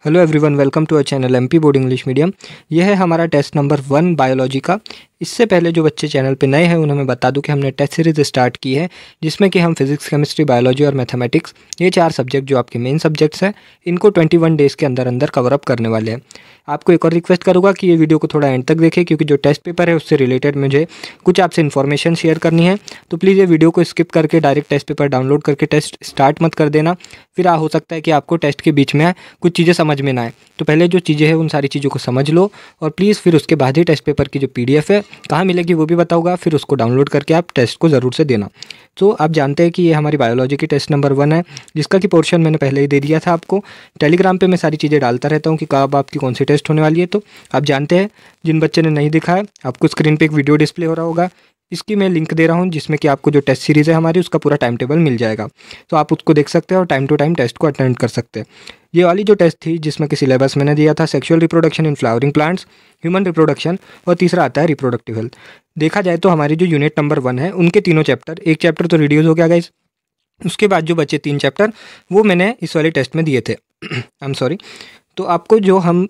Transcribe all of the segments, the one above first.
Hello everyone, welcome to our channel MP board English medium. यह है हमारा test number 1 biology का। इससे पहले जो बच्चे चैनल पे नए हैं उन्हें मैं बता दूं कि हमने टेस्ट सीरीज़ स्टार्ट की है, जिसमें कि हम फिजिक्स, केमिस्ट्री, बायोलॉजी और मैथमेटिक्स, ये 4 सब्जेक्ट जो आपके मेन सब्जेक्ट्स हैं, इनको 21 डेज़ के अंदर अंदर कवर अप करने वाले हैं। आपको एक और रिक्वेस्ट करूँगा कि ये वीडियो को थोड़ा एंड तक देखें, क्योंकि जो टेस्ट पेपर है उससे रिलेटेड मुझे कुछ आपसे इन्फॉर्मेशन शेयर करनी है। तो प्लीज़ ये वीडियो को स्किप करके डायरेक्ट टेस्ट पेपर डाउनलोड करके टेस्ट स्टार्ट मत कर देना, फिर हो सकता है कि आपको टेस्ट के बीच में कुछ चीज़ें समझ में ना आए। तो पहले जो चीज़ें हैं उन सारी चीज़ों को समझ लो, और प्लीज़ फिर उसके बाद ही टेस्ट पेपर की जो PDF है कहाँ मिलेगी वो भी बताऊंगा, फिर उसको डाउनलोड करके आप टेस्ट को ज़रूर से देना। तो आप जानते हैं कि ये हमारी बायोलॉजी की टेस्ट नंबर 1 है, जिसका कि पोर्शन मैंने पहले ही दे दिया था आपको। टेलीग्राम पे मैं सारी चीज़ें डालता रहता हूँ कि कब आपकी कौन सी टेस्ट होने वाली है। तो आप जानते हैं, जिन बच्चे ने नहीं दिखा है, आपको स्क्रीन पर एक वीडियो डिस्प्ले हो रहा होगा, इसकी मैं लिंक दे रहा हूँ, जिसमें कि आपको जो टेस्ट सीरीज़ है हमारी उसका पूरा टाइम टेबल मिल जाएगा। तो आप उसको देख सकते हैं और टाइम टू टाइम टेस्ट को अटेंड कर सकते हैं। ये वाली जो टेस्ट थी, जिसमें कि सिलेबस मैंने दिया था sexual reproduction in flowering plants, human reproduction, और तीसरा आता है रिप्रोडक्टिव हेल्थ। देखा जाए तो हमारी जो यूनिट नंबर 1 है उनके तीनों चैप्टर, एक चैप्टर तो रिड्यूस हो गया गाइस, उसके बाद जो बचे 3 चैप्टर वो मैंने इस वाले टेस्ट में दिए थे। I am sorry. तो आपको जो हम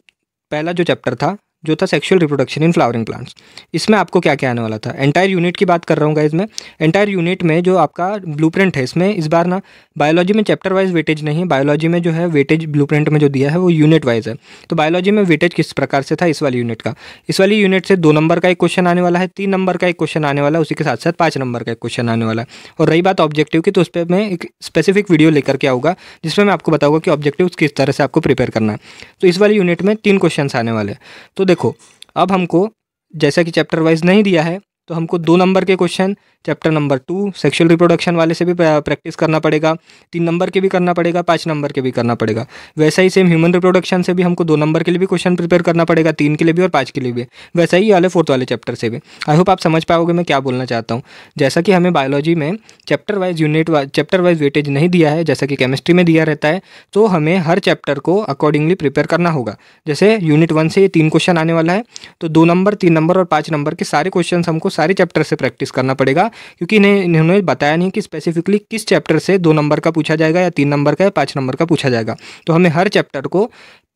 पहला जो चैप्टर था जो था sexual reproduction in flowering plants, इसमें आपको क्या क्या आने वाला था। एंटायर यूनिट की बात कर रहा हूँ गाइस मैं। एंटायर यूनिट में जो आपका ब्लूप्रिंट है, इसमें इस बार ना बायोलॉजी में चैप्टर वाइज वेटेज नहीं है, बायोलॉजी में जो है वेटेज ब्लूप्रिंट में जो दिया है वो यूनिट वाइज है। तो बायोलॉजी में वेटेज किस प्रकार से था इस वाली यूनिट का, इस वाली यूनिट से 2 नंबर का एक क्वेश्चन आने वाला है, 3 नंबर का एक क्वेश्चन आने वाला है, उसी के साथ साथ 5 नंबर का एक क्वेश्चन आने वाला है। और रही बात ऑब्जेक्टिव की, तो उस पर मैं एक स्पेसिफिक वीडियो लेकर के आऊँगा, जिसमें मैं आपको बताऊँगा कि ऑब्जेक्टिव किस तरह से आपको प्रिपेयर करना है। तो इस वाली यूनिट में 3 क्वेश्चन आने वाले हैं। तो देखो, अब हमको जैसा कि चैप्टर वाइज नहीं दिया है, तो हमको 2 नंबर के question chapter number 2 sexual reproduction वाले से भी प्रैक्टिस करना पड़ेगा, 3 नंबर के भी करना पड़ेगा, 5 नंबर के भी करना पड़ेगा। वैसा ही सेम ह्यूमन रिप्रोडक्शन से भी हमको 2 नंबर के लिए भी क्वेश्चन प्रिपेयर करना पड़ेगा, 3 के लिए भी और 5 के लिए भी। वैसा ही वाले 4th वाले चैप्टर से भी। आई होप आप समझ पाओगे मैं क्या बोलना चाहता हूँ। जैसा कि हमें बायोलॉजी में चैप्टर वाइज वेटेज नहीं दिया है, जैसा कि केमिस्ट्री में दिया रहता है, तो हमें हर चैप्टर को अकॉर्डिंगली प्रिपेयर करना होगा। जैसे यूनिट 1 से ये 3 क्वेश्चन आने वाला है, तो 2 नंबर, 3 नंबर और 5 नंबर के सारे क्वेश्चन हमको सारे चैप्टर से प्रैक्टिस करना पड़ेगा, क्योंकि इन्होंने बताया नहीं कि स्पेसिफिकली किस चैप्टर से 2 नंबर का पूछा जाएगा या 3 नंबर का या 5 नंबर का पूछा जाएगा। तो हमें हर चैप्टर को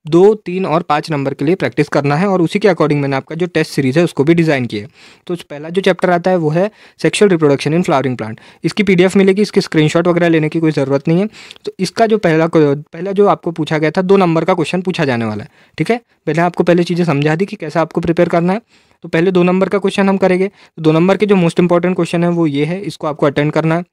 2, 3 और 5 नंबर के लिए प्रैक्टिस करना है, और उसी के अकॉर्डिंग मैंने आपका जो टेस्ट सीरीज़ है उसको भी डिज़ाइन किया है। तो पहला जो चैप्टर आता है वो है sexual reproduction in flowering plant. इसकी PDF मिलेगी, इसकी स्क्रीनशॉट वगैरह लेने की कोई ज़रूरत नहीं है। तो इसका जो पहला जो आपको पूछा गया था, 2 नंबर का क्वेश्चन पूछा जाने वाला है। ठीक है, मैंने आपको पहले चीज़ें समझा दी कि कैसा आपको प्रिपेयर करना है। तो पहले 2 नंबर का क्वेश्चन हम करेंगे। 2 नंबर के जो मोस्ट इंपॉर्टेंट क्वेश्चन है वो ये है, इसको आपको अटेंड करना है।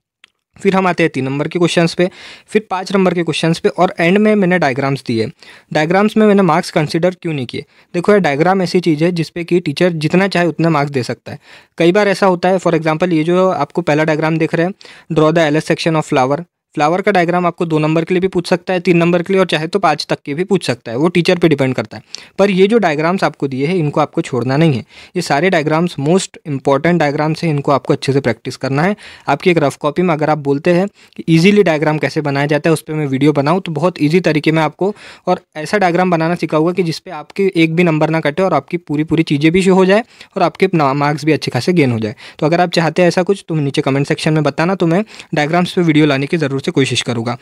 फिर हम आते हैं 3 नंबर के क्वेश्चंस पे, फिर 5 नंबर के क्वेश्चंस पे, और एंड में मैंने डायग्राम्स दिए। डायग्राम्स में मैंने मार्क्स कंसीडर क्यों नहीं किए? देखो, ये डायग्राम ऐसी चीज़ है जिसपे कि टीचर जितना चाहे उतना मार्क्स दे सकता है। कई बार ऐसा होता है, फॉर एग्जांपल ये जो आपको पहला डायग्राम दिख रहा है, draw the LS section of flower. Flower का डायग्राम आपको 2 नंबर के लिए भी पूछ सकता है, 3 नंबर के लिए, और चाहे तो 5 तक के भी पूछ सकता है, वो टीचर पे डिपेंड करता है। पर ये जो डायग्राम्स आपको दिए हैं इनको आपको छोड़ना नहीं है। ये सारे डायग्राम्स मोस्ट इंपॉर्टेंट डायग्राम्स हैं, इनको आपको अच्छे से प्रैक्टिस करना है। आपकी एक रफ कॉपी में अगर आप बोलते हैं कि ईजिली डायग्राम कैसे बनाया जाता है, उस पर मैं वीडियो बनाऊँ, तो बहुत ईजी तरीके में आपको और ऐसा डायग्राम बनाना सिखाऊंगा कि जिसपे आपके एक भी नंबर ना कटे, और आपकी पूरी चीज़ें भी शो हो जाए, और आपके मार्क्स भी अच्छे खासे गेन हो जाए। तो अगर आप चाहते हैं ऐसा कुछ, तो नीचे कमेंट सेक्शन में बताना, तो मैं डायग्राम्स पे वीडियो लाने की ज़रूर से कोशिश करूँगा।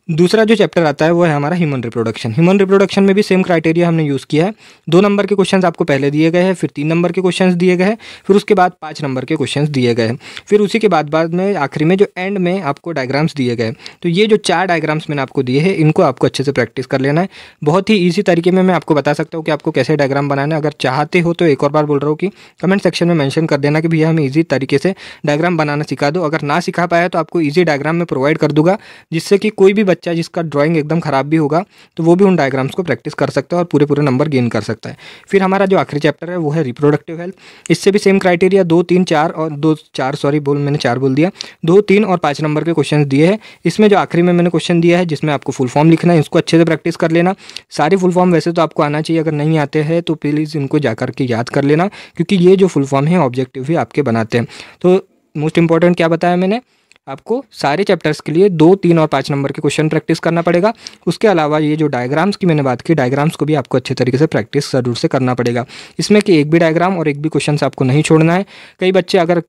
दूसरा जो चैप्टर आता है वो है हमारा ह्यूमन रिप्रोडक्शन। ह्यूमन रिप्रोडक्शन में भी सेम क्राइटेरिया हमने यूज़ किया है। 2 नंबर के क्वेश्चंस आपको पहले दिए गए हैं, फिर 3 नंबर के क्वेश्चंस दिए गए हैं, फिर उसके बाद 5 नंबर के क्वेश्चंस दिए गए हैं, फिर उसी के बाद में आखिरी में जो एंड में आपको डायग्राम्स दिए गए। तो ये जो 4 डायग्राम्स मैंने आपको दिए हैं, इनको आपको अच्छे से प्रैक्टिस कर लेना है। बहुत ही ईजी तरीके में मैं आपको बता सकता हूँ कि आपको कैसे डायग्राम बनाना है। अगर चाहते हो तो एक और बार बोल रहा हूँ कि कमेंट सेक्शन में मेंशन कर देना कि भैया हमें ईजी तरीके से डायग्राम बनाना सिखा दो। अगर ना सिखा पाया तो आपको ईजी डायग्राम में प्रोवाइड कर दूंगा, जिससे कि कोई भी बच्चा जिसका ड्राइंग एकदम खराब भी होगा तो वो भी उन डायग्राम्स को प्रैक्टिस कर सकता है और पूरे नंबर गेन कर सकता है। फिर हमारा जो आखिरी चैप्टर है वो है रिप्रोडक्टिव हेल्थ। इससे भी सेम क्राइटेरिया 2, 3, 4 और 4 बोल दिया, 2, 3 और 5 नंबर के क्वेश्चन दिए हैं। इसमें जो आखिरी में मैंने क्वेश्चन दिया है जिसमें आपको फुल फॉर्म लिखना है, इसको अच्छे से प्रैक्टिस कर लेना। सारे फुल फॉर्म वैसे तो आपको आना चाहिए, अगर नहीं आते हैं तो प्लीज़ इनको जाकर के याद कर लेना, क्योंकि ये जो फुल फॉर्म है ऑब्जेक्टिव ही आपके बनाते हैं। तो मोस्ट इंपॉर्टेंट क्या बताया मैंने, आपको सारे चैप्टर्स के लिए 2, 3 और 5 नंबर के क्वेश्चन प्रैक्टिस करना पड़ेगा। उसके अलावा ये जो डायग्राम्स की मैंने बात की, डायग्राम्स को भी आपको अच्छे तरीके से प्रैक्टिस ज़रूर से करना पड़ेगा। इसमें कि एक भी डायग्राम और एक भी क्वेश्चन आपको नहीं छोड़ना है। कई बच्चे अगर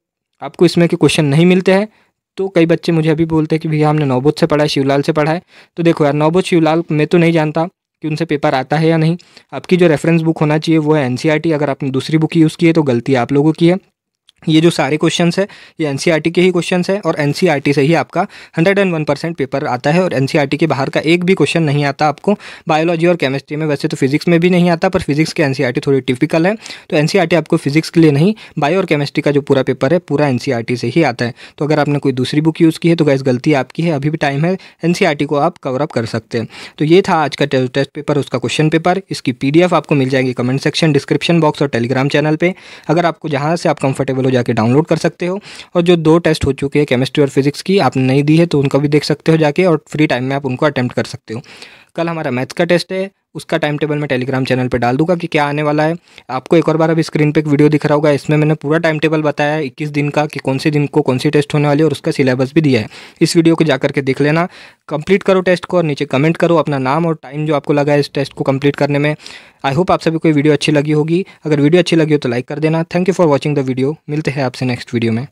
आपको इसमें के क्वेश्चन नहीं मिलते हैं, तो कई बच्चे मुझे अभी बोलते हैं कि भैया हमने नौबत से पढ़ा है, शिवलाल से पढ़ा है। तो देखो यार, नौबत शिवलाल मैं तो नहीं जानता, कि उनसे पेपर आता है या नहीं। आपकी जो रेफरेंस बुक होना चाहिए वो है एनसीईआरटी। अगर आपने दूसरी बुक यूज़ की है तो गलती आप लोगों की है। ये जो सारे क्वेश्चंस है ये एनसीईआरटी के ही क्वेश्चंस है और एनसीईआरटी से ही आपका 101% पेपर आता है और एनसीईआरटी के बाहर का एक भी क्वेश्चन नहीं आता आपको बायोलॉजी और केमिस्ट्री में। वैसे तो फिजिक्स में भी नहीं आता, पर फिजिक्स के एनसीईआरटी थोड़ी टिपिकल है, तो एनसीईआरटी आपको फिजिक्स के लिए नहीं, बायो और केमिस्ट्री का जो पूरा पेपर है पूरा एनसीईआरटी से ही आता है। तो अगर आपने कोई दूसरी बुक यूज़ की है तो गैस गलती आपकी है, अभी भी टाइम है, एनसीईआरटी को आप कवर अप कर सकते हैं। तो ये था आज का टेस्ट पेपर, उसका क्वेश्चन पेपर। इसकी PDF आपको मिल जाएगी कमेंट सेक्शन, डिस्क्रिप्शन बॉक्स और टेलीग्राम चैनल पर। अगर आपको जहाँ से आप कंफर्टेबल हो जाके डाउनलोड कर सकते हो। और जो 2 टेस्ट हो चुके हैं केमिस्ट्री और फिजिक्स की, आपने नहीं दी है तो उनका भी देख सकते हो जाके, और फ्री टाइम में आप उनको अटेम्प्ट कर सकते हो। कल हमारा मैथ्स का टेस्ट है, उसका टाइम टेबल मैं टेलीग्राम चैनल पे डाल दूंगा कि क्या आने वाला है। आपको एक और बार अभी स्क्रीन पे एक वीडियो दिख रहा होगा, इसमें मैंने पूरा टाइम टेबल बताया है 21 दिन का, कि कौन से दिन को कौन सी टेस्ट होने वाली है और उसका सिलेबस भी दिया है। इस वीडियो को जाकर के देख लेना, कंप्लीट करो टेस्ट को और नीचे कमेंट करो अपना नाम और टाइम जो आपको लगा है इस टेस्ट को कंप्लीट करने में। आई होप आप सभी को वीडियो अच्छी लगी होगी। अगर वीडियो अच्छी लगी हो तो लाइक कर देना। Thank you for watching the video. मिलते हैं आपसे नेक्स्ट वीडियो में।